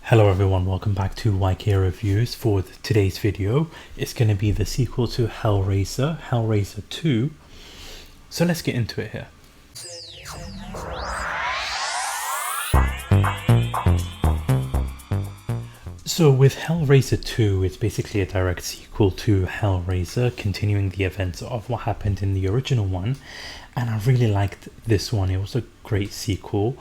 Hello everyone, welcome back to YK Reviews. For today's video, it's going to be the sequel to Hellraiser, Hellraiser 2. So let's get into it here. So with Hellraiser 2, it's basically a direct sequel to Hellraiser, continuing the events of what happened in the original one. And I really liked this one. It was a great sequel.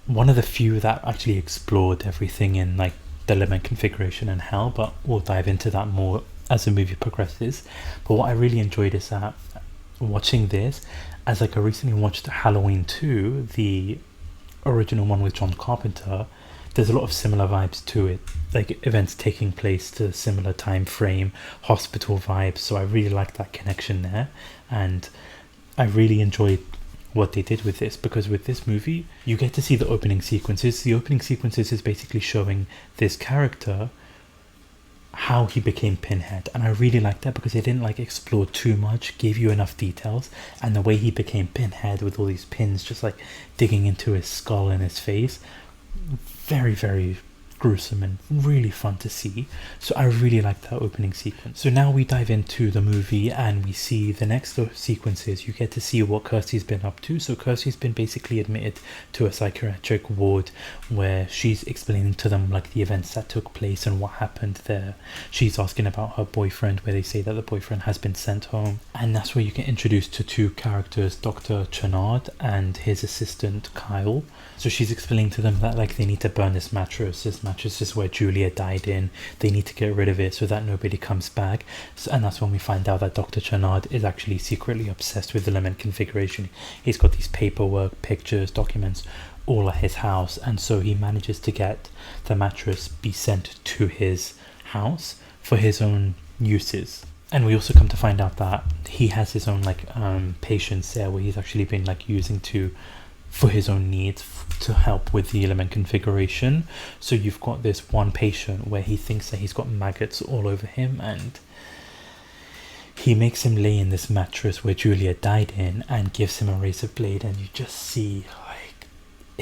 One of the few that actually explored everything in like the element configuration and hell, but we'll dive into that more as the movie progresses. But what I really enjoyed is that watching this, as like I recently watched Halloween 2, the original one with John Carpenter, there's a lot of similar vibes to it, like events taking place to a similar time frame, hospital vibes. So I really liked that connection there, and I really enjoyed what they did with this, because with this movie you get to see the opening sequences. The opening sequences is basically showing this character how he became Pinhead, and I really liked that because they didn't like explore too much, gave you enough details. And the way he became Pinhead with all these pins just like digging into his skull and his face, very gruesome and really fun to see. So I really like that opening sequence. So now we dive into the movie and we see the next sequences. You get to see what Kirsty's been up to. So Kirsty's been basically admitted to a psychiatric ward where she's explaining to them like the events that took place and what happened there. She's asking about her boyfriend, where they say that the boyfriend has been sent home, and that's where you get introduced to two characters, Dr. Chenard and his assistant Kyle. So she's explaining to them that like they need to burn this mattress. This mattress is where Julia died in. They need to get rid of it so that nobody comes back. So, and that's when we find out that Dr. Chenard is actually secretly obsessed with element configuration. He's got these paperwork, pictures, documents all at his house, and so he manages to get the mattress be sent to his house for his own uses. And we also come to find out that he has his own like patients there, where he's actually been like using for his own needs to help with the element configuration. So you've got this one patient where he thinks that he's got maggots all over him, and he makes him lay in this mattress where Julia died in and gives him a razor blade, and you just see like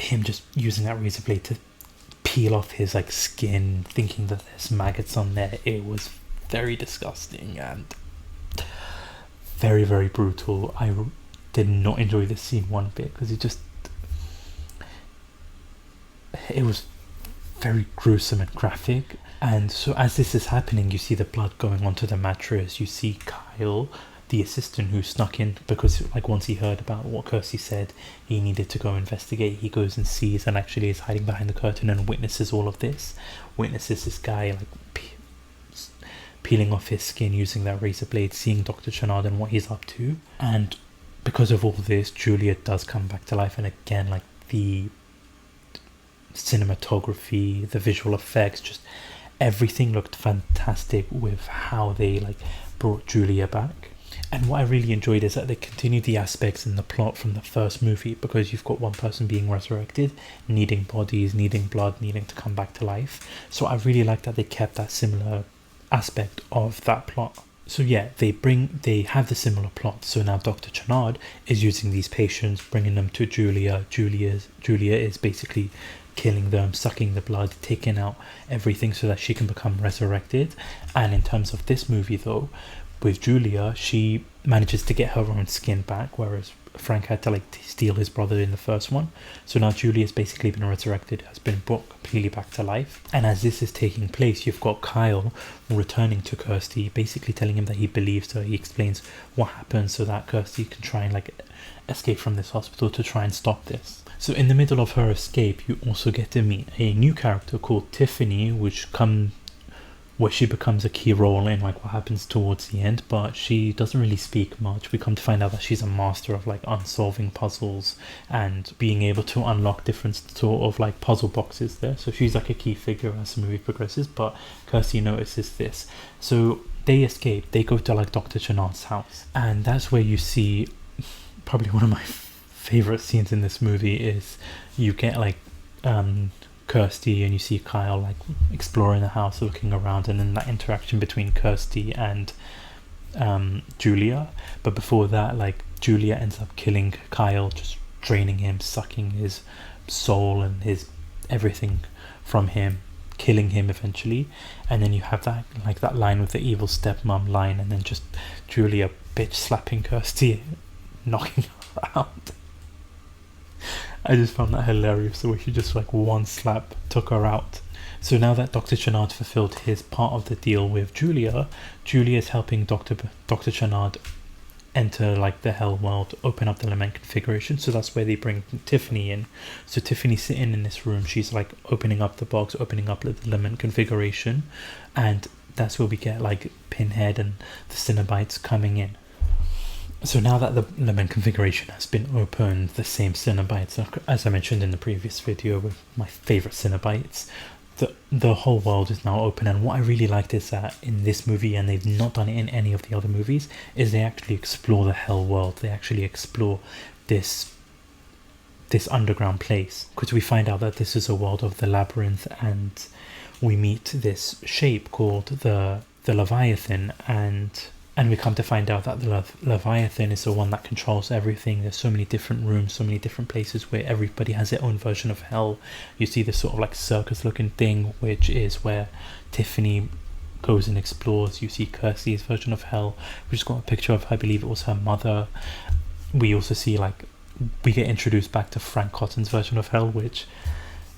him just using that razor blade to peel off his like skin, thinking that there's maggots on there. It was very disgusting and very brutal. I did not enjoy this scene one bit because it was very gruesome and graphic. And so as this is happening, you see the blood going onto the mattress. You see Kyle, the assistant, who snuck in because like once he heard about what Kirsty said, he needed to go investigate. He goes and sees, and actually is hiding behind the curtain and witnesses all of this. Witnesses this guy like peeling off his skin using that razor blade, seeing Dr. Chenard and what he's up to. And because of all this, Julia does come back to life, and again like the cinematography, the visual effects, just everything looked fantastic with how they like brought Julia back. And what I really enjoyed is that they continued the aspects in the plot from the first movie, because you've got one person being resurrected, needing bodies, needing blood, needing to come back to life. So I really like that they kept that similar aspect of that plot. So yeah, they have the similar plot. So now Dr. Chenard is using these patients, bringing them to Julia. Julia is basically killing them, sucking the blood, taking out everything so that she can become resurrected. And in terms of this movie though, with Julia, she manages to get her own skin back, whereas Frank had to like steal his brother in the first one. So now Julia's basically been resurrected, has been brought completely back to life. And as this is taking place, you've got Kyle returning to Kirsty, basically telling him that he believes her. He explains what happened so that Kirsty can try and like escape from this hospital to try and stop this. So in the middle of her escape, you also get to meet a new character called Tiffany, where she becomes a key role in like what happens towards the end, but she doesn't really speak much. We come to find out that she's a master of like unsolving puzzles and being able to unlock different sort of like puzzle boxes there. So she's like a key figure as the movie progresses, but Kirsty notices this. So they escape, they go to like Dr. Chenard's house, and that's where you see probably one of my favorite scenes in this movie. Is you get like Kirsty and you see Kyle like exploring the house, looking around, and then that interaction between Kirsty and Julia. But before that, like Julia ends up killing Kyle, just draining him, sucking his soul and his everything from him, killing him eventually. And then you have that line with the evil stepmom line, and then just Julia bitch slapping Kirsty, knocking her out. I just found that hilarious, the way she just one slap took her out. So now that Dr. Channard fulfilled his part of the deal with Julia is helping Dr. Channard enter the hell world, open up the lament configuration. So that's where they bring Tiffany in. So Tiffany's sitting in this room, she's opening up the box, opening up the lament configuration, and that's where we get Pinhead and the Cenobites coming in. So now that the lament configuration has been opened, the same Cenobites, as I mentioned in the previous video with my favourite Cenobites, the whole world is now open. And what I really liked is that in this movie, and they've not done it in any of the other movies, is they actually explore the hell world. They actually explore this underground place, because we find out that this is a world of the labyrinth, and we meet this shape called the leviathan, and we come to find out that the leviathan is the one that controls everything. There's so many different rooms, so many different places where everybody has their own version of hell. You see this sort of circus looking thing, which is where Tiffany goes and explores. You see Kirsty's version of hell, which has got a picture of, I believe it was her mother. We also see we get introduced back to Frank Cotton's version of hell, which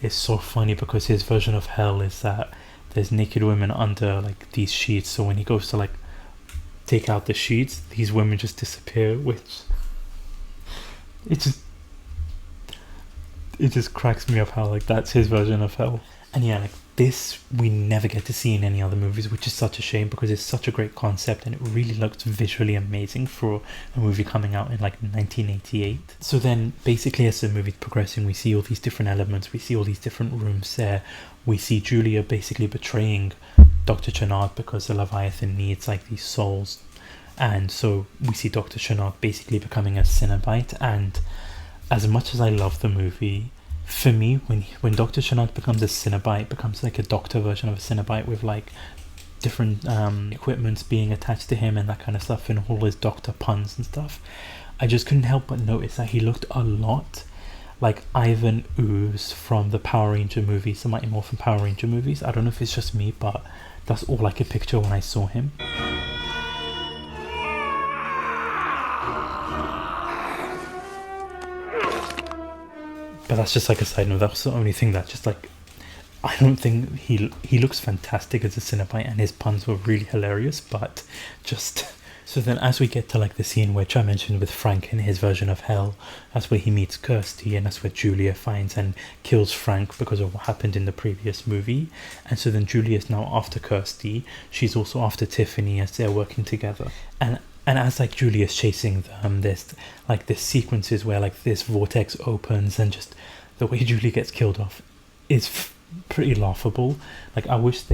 is so funny because his version of hell is that there's naked women under these sheets. So when he goes to take out the sheets, these women just disappear, which it just cracks me up how that's his version of hell. And yeah, this we never get to see in any other movies, which is such a shame because it's such a great concept and it really looks visually amazing for a movie coming out in 1988. So then basically as the movie's progressing, we see all these different elements, we see all these different rooms there. We see Julia basically betraying Dr. Channard because the Leviathan needs these souls, and so we see Dr. Channard basically becoming a Cenobite. And as much as I love the movie, for me, when Dr. Channard becomes a Cenobite, becomes a doctor version of a Cenobite with different equipments being attached to him and that kind of stuff, and all his doctor puns and stuff, I just couldn't help but notice that he looked a lot like Ivan Ooze from the Power Ranger movies, the Mighty Morphin Power Ranger movies. I don't know if it's just me, but that's all I could picture when I saw him. But that's just a side note. That's the only thing that just I don't think he looks fantastic as a Cenobite, and his puns were really hilarious, but just... So then as we get to the scene which I mentioned with Frank in his version of hell, that's where he meets Kirsty, and that's where Julia finds and kills Frank because of what happened in the previous movie. And so then Julia is now after Kirsty. She's also after Tiffany as they're working together. And as Julia's chasing them, there's this sequences where this vortex opens, and just the way Julia gets killed off is pretty laughable. I wish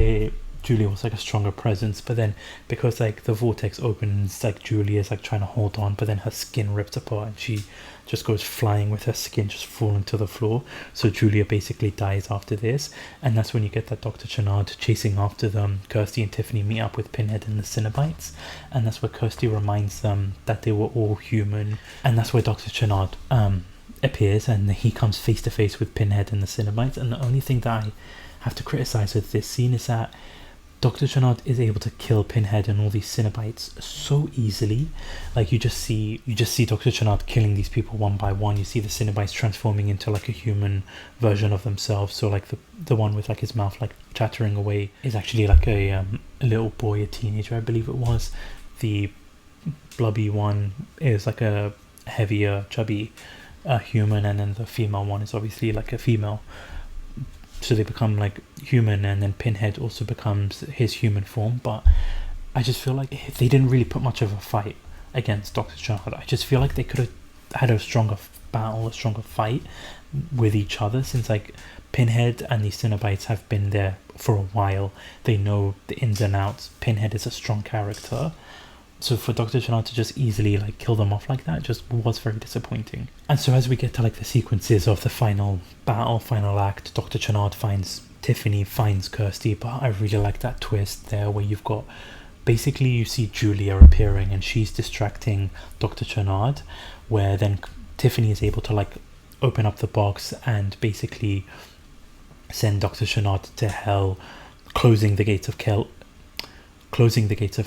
Julia was a stronger presence, but then because the vortex opens, Julia's trying to hold on, but then her skin rips apart and she just goes flying with her skin just falling to the floor. So Julia basically dies after this, and that's when you get that Dr. Channard chasing after them. Kirsty and Tiffany meet up with Pinhead and the Cenobites, and that's where Kirsty reminds them that they were all human, and that's where Dr. Channard appears, and he comes face to face with Pinhead and the Cenobites. And the only thing that I have to criticize with this scene is that Dr. Channard is able to kill Pinhead and all these Cenobites so easily. You just see Dr. Channard killing these people one by one. You see the Cenobites transforming into a human version of themselves. So the one with his mouth chattering away is actually a little boy, a teenager, I believe it was. The blubby one is a heavier, chubby human, and then the female one is obviously a female. So they become human, and then Pinhead also becomes his human form. But I just feel they didn't really put much of a fight against Dr. Channard. I just feel they could have had a stronger battle, a stronger fight with each other, since Pinhead and the Cenobites have been there for a while. They know the ins and outs. Pinhead is a strong character. So for Dr. Channard to just easily kill them off like that just was very disappointing. And so as we get to the sequences of the final battle, final act, Dr. Channard finds Tiffany, finds Kirsty, but I really like that twist there where you've got basically you see Julia appearing and she's distracting Dr. Channard, where then Tiffany is able to open up the box and basically send Dr. Shenard to hell, closing the gates of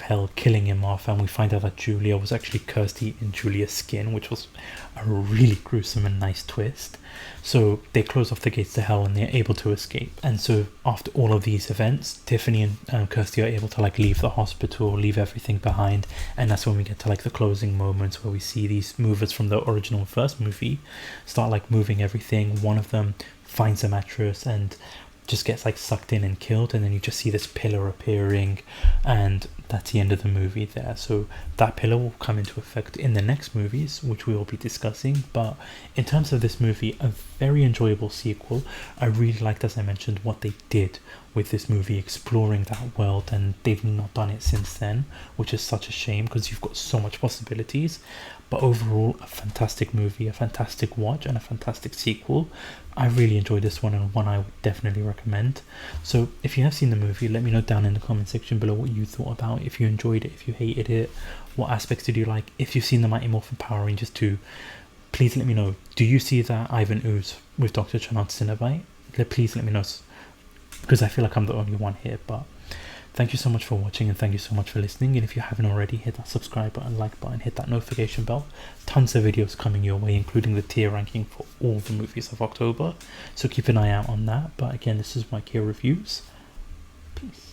hell, killing him off, and we find out that Julia was actually Kirsty in Julia's skin, which was a really gruesome and nice twist. So they close off the gates to hell and they're able to escape. And so after all of these events, Tiffany and Kirsty are able to like leave the hospital, leave everything behind, and that's when we get to like the closing moments where we see these movers from the original first movie start like moving everything. One of them finds a mattress and just gets like sucked in and killed, and then you just see this pillar appearing, and that's the end of the movie there. So that pillar will come into effect in the next movies, which we will be discussing. But in terms of this movie, a very enjoyable sequel. I really liked, as I mentioned, what they did with this movie, exploring that world, and they've not done it since then, which is such a shame because you've got so much possibilities. But overall, a fantastic movie, a fantastic watch, and a fantastic sequel. I really enjoyed this one, and one I would definitely recommend. So if you have seen the movie, let me know down in the comment section below what you thought about it, if you enjoyed it, if you hated it, what aspects did you like. If you've seen the Mighty Morphin Power Rangers 2, please let me know. Do you see that Ivan Ooze with Dr. Chenard's Cenobite? Please let me know, because I feel like I'm the only one here. But thank you so much for watching, and thank you so much for listening. And if you haven't already, hit that subscribe button, like button, hit that notification bell. Tons of videos coming your way, including the tier ranking for all the movies of October, so keep an eye out on that. But again, this is my Movie Reviews. Peace.